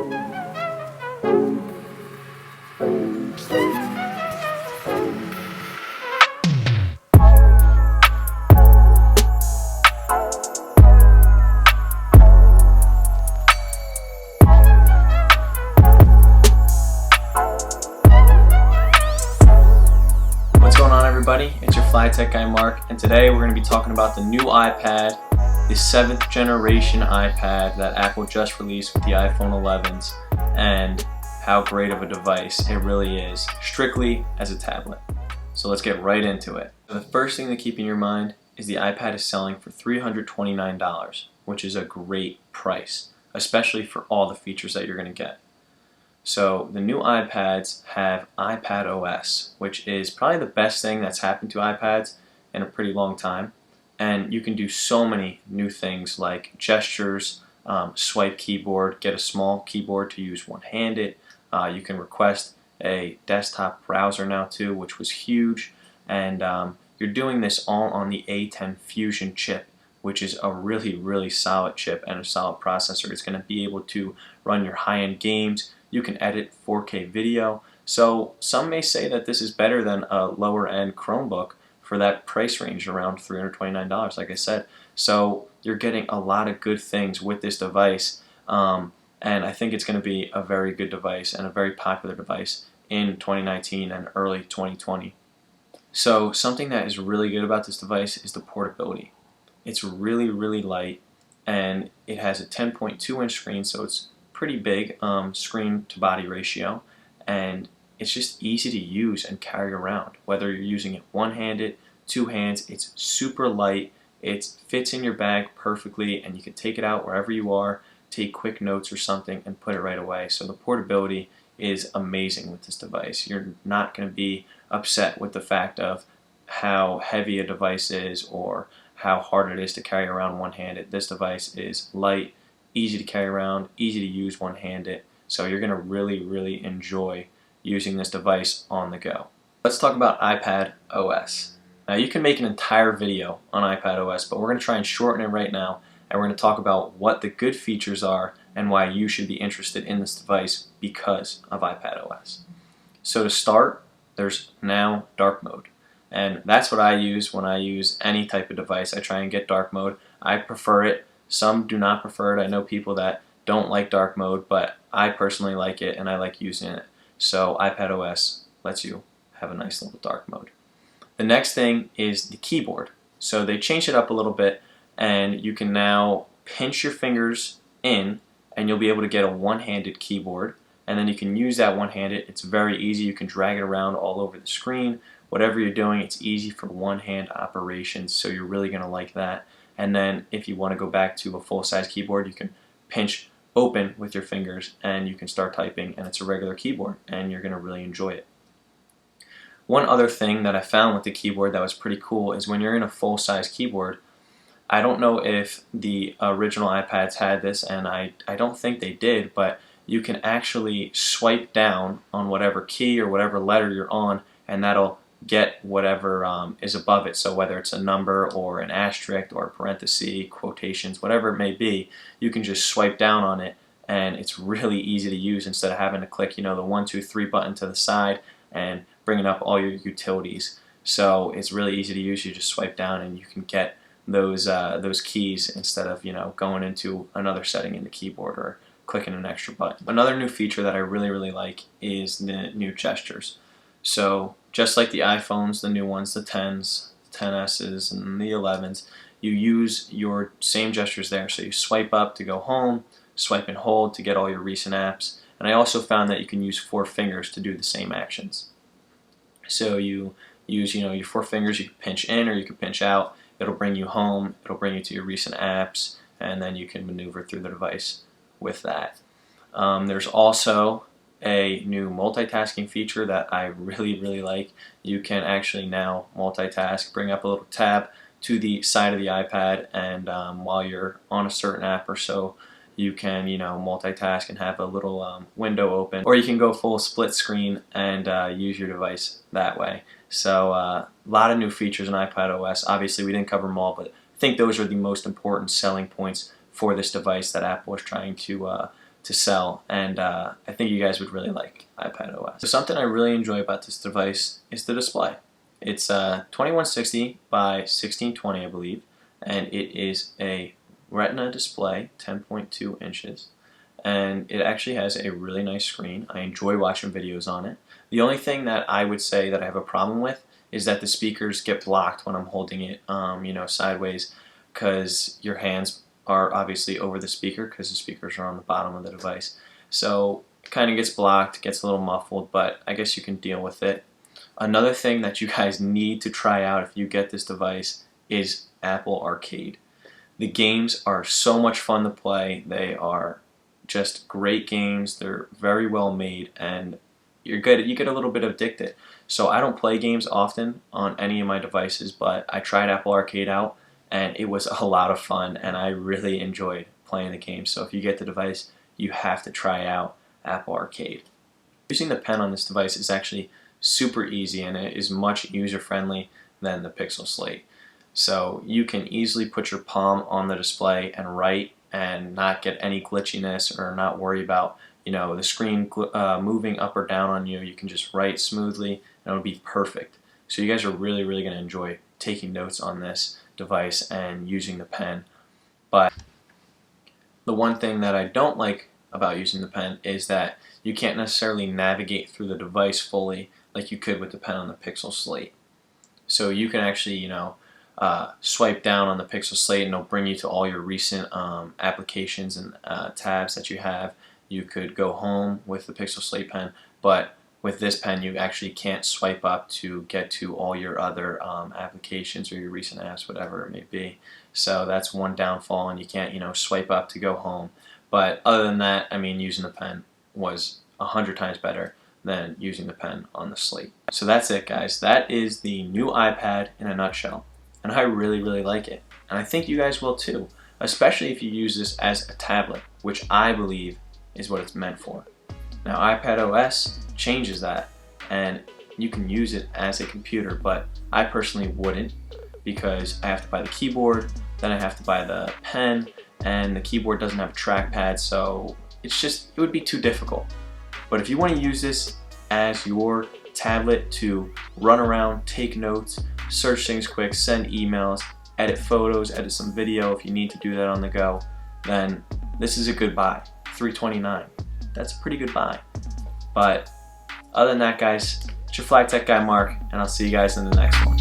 What's going on, everybody? It's your Fly Tech guy Mark, and today we're going to be talking about the new iPad, the 7th generation iPad that Apple just released with the iPhone 11s, and how great of a device it really is, strictly as a tablet. So let's get right into it. The first thing to keep in your mind is the iPad is selling for $329, which is a great price, especially for all the features that you're going to get. So the new iPads have iPad OS, which is probably the best thing that's happened to iPads in a pretty long time. And you can do so many new things like gestures, swipe keyboard, get a small keyboard to use one-handed. You can request a desktop browser now too, which was huge. And you're doing this all on the A10 Fusion chip, which is a really solid chip and a solid processor. It's going to be able to run your high-end games. You can edit 4K video. So some may say that this is better than a lower-end Chromebook for that price range, around $329, like I said. So you're getting a lot of good things with this device, and I think it's going to be a very good device and a very popular device in 2019 and early 2020. So something that is really good about this device is the portability. It's really light, and it has a 10.2-inch screen, so it's pretty big screen to body ratio, and it's just easy to use and carry around, whether you're using it one-handed, two hands. It's super light, it fits in your bag perfectly, and you can take it out wherever you are, take quick notes or something, and put it right away. So the portability is amazing with this device. You're not going to be upset with the fact of how heavy a device is or how hard it is to carry around one-handed. This device is light, easy to carry around, easy to use one-handed, so you're going to really enjoy using this device on the go. Let's talk about iPad OS. Now, you can make an entire video on iPad OS, but we're going to try and shorten it right now, and we're going to talk about what the good features are and why you should be interested in this device because of iPad OS. So to start, there's now dark mode, and that's what I use when I use any type of device. I try and get dark mode. I prefer it. Some do not prefer it. I know people that don't like dark mode, but I personally like it and I like using it. So iPad OS lets you have a nice little dark mode. The next thing is the keyboard. So they changed it up a little bit, and you can now pinch your fingers in and you'll be able to get a one-handed keyboard, and then you can use that one-handed. It's very easy. You can drag it around all over the screen. Whatever you're doing, it's easy for one-hand operations, so you're really going to like that. And then if you want to go back to a full-size keyboard, you can pinch open with your fingers and you can start typing, and it's a regular keyboard and you're going to really enjoy it. One other thing that I found with the keyboard that was pretty cool is when you're in a full-size keyboard, I don't know if the original iPads had this, and I don't think they did, but you can actually swipe down on whatever key or whatever letter you're on, and that'll get whatever is above it. So whether it's a number or an asterisk or a parenthesis, quotations, whatever it may be, you can just swipe down on it, and it's really easy to use instead of having to click, the 1, 2, 3 button to the side and bringing up all your utilities. So it's really easy to use. You just swipe down and you can get those keys instead of going into another setting in the keyboard or clicking an extra button. Another new feature that I really like is the new gestures. So just like the iPhones, the new ones, the 10s, 10s's, and the 11s, you use your same gestures there. So you swipe up to go home, swipe and hold to get all your recent apps, and I also found that you can use 4 fingers to do the same actions. So you use your 4 fingers, you can pinch in or you can pinch out, it'll bring you home, it'll bring you to your recent apps, and then you can maneuver through the device with that. There's also a new multitasking feature that I really like. You can actually now multitask, bring up a little tab to the side of the iPad, and while you're on a certain app or so, you can multitask and have a little window open, or you can go full split screen and use your device that way. So a lot of new features in iPad OS. Obviously we didn't cover them all, but I think those are the most important selling points for this device that Apple is trying to to sell, and I think you guys would really like iPad OS. So something I really enjoy about this device is the display. It's 2160 by 1620, I believe, and it is a Retina display, 10.2 inches, and it actually has a really nice screen. I enjoy watching videos on it. The only thing that I would say that I have a problem with is that the speakers get blocked when I'm holding it, sideways, because your hands are obviously over the speaker because the speakers are on the bottom of the device. So it kind of gets blocked, gets a little muffled, but I guess you can deal with it. Another thing that you guys need to try out if you get this device is Apple Arcade. The games are so much fun to play. They are just great games. They're very well made, and you get a little bit addicted. So I don't play games often on any of my devices, but I tried Apple Arcade out, and it was a lot of fun, and I really enjoyed playing the game. So if you get the device, you have to try out Apple Arcade. Using the pen on this device is actually super easy, and it is much user-friendly than the Pixel Slate. So you can easily put your palm on the display and write and not get any glitchiness or not worry about the screen moving up or down on you. You can just write smoothly and it'll be perfect. So you guys are really going to enjoy taking notes on this device and using the pen. But the one thing that I don't like about using the pen is that you can't necessarily navigate through the device fully like you could with the pen on the Pixel Slate. So you can actually swipe down on the Pixel Slate and it'll bring you to all your recent applications and tabs that you have. You could go home with the Pixel Slate pen, but with this pen you actually can't swipe up to get to all your other applications or your recent apps, whatever it may be. So that's one downfall, and you can't swipe up to go home. But other than that, I mean, using the pen was 100 times better than using the pen on the Slate. So that's it, guys. That is the new iPad in a nutshell, and I really like it, and I think you guys will too, especially if you use this as a tablet, which I believe is what it's meant for. Now iPad OS changes that, and you can use it as a computer, but I personally wouldn't, because I have to buy the keyboard, then I have to buy the pen, and the keyboard doesn't have a trackpad, so it would be too difficult. But if you want to use this as your tablet to run around, take notes, search things quick, send emails, edit photos, edit some video if you need to do that on the go, then this is a good buy. $329. That's a pretty good buy. But other than that, guys, it's your Fly Tech guy Mark, and I'll see you guys in the next one.